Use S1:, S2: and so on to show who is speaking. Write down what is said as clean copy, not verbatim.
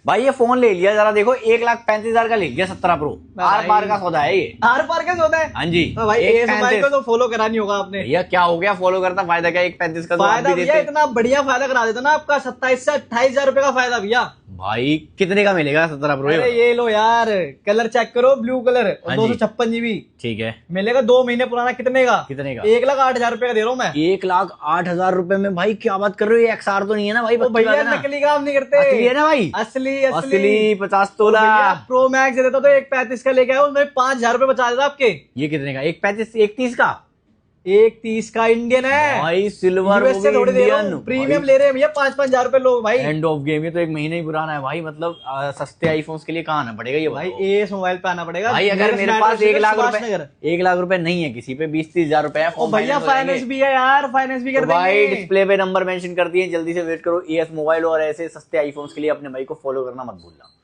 S1: भाई ये फोन ले लिया जरा देखो, 1,35,000 का ले लिया 17 प्रो। आर पार का सौदा है ये,
S2: आर पार का सौदा है।
S1: हाँ जी।
S2: तो भाई एस मोबाइल को तो फॉलो करा नहीं होगा आपने।
S1: भैया क्या हो गया, फॉलो करता फायदा क्या, 1,35 का तो आप
S2: फायदा
S1: भी
S2: भैया
S1: देते।
S2: इतना बढ़िया फायदा करा देता ना आपका, 27 से 28,000 रुपए का फायदा भैया।
S1: भाई कितने का मिलेगा 17 प्रो?
S2: अरे ये लो यार, कलर चेक करो, ब्लू कलर और
S1: हाँ जी।
S2: 256 जीबी
S1: ठीक है,
S2: मिलेगा 2 महीने पुराना। कितने का?
S1: कितने का?
S2: 1,08,000 रुपए का दे रहा हूँ मैं।
S1: 1,08,000 रुपए में? भाई क्या बात कर रहे हो, ये XR तो नहीं है ना भाई?
S2: ओ भैया नकली काम नहीं करते,
S1: असली है ना भाई?
S2: असली
S1: असली 50 तोला।
S2: प्रो मैक्स दे देता तो 1,35 का लेके आया, उसमें 5,000 रुपए बचा देता आपके।
S1: ये कितने का? 1,35 1,30 का?
S2: 1,30 का इंडियन है
S1: भाई सिल्वर
S2: US से थोड़ी दे रहा हूँ, प्रीमियम ले रहे हैं भैया। 5,000 रुपए लो भाई।
S1: एंड ऑफ गेम, ये तो 1 महीना ही पुराना है भाई। मतलब सस्ते आईफोन्स के लिए कहाँ आना पड़ेगा ये
S2: भाई
S1: बताओ।
S2: एस मोबाइल पे आना पड़ेगा
S1: भाई अगर मेरे पास 1 लाख रुपए नहीं है किसी पे, 20-30,000 रुपए है,
S2: ओ भैया फाइनेंस भी है यार, फाइनेंस भी कर
S1: भाई
S2: देंगे।
S1: डिस्प्ले पे नंबर मेंशन कर दिए, जल्दी से वेट करो। एस मोबाइल और ऐसे सस्ते आईफोन्स के लिए अपने भाई को फॉलो करना मत भूलना।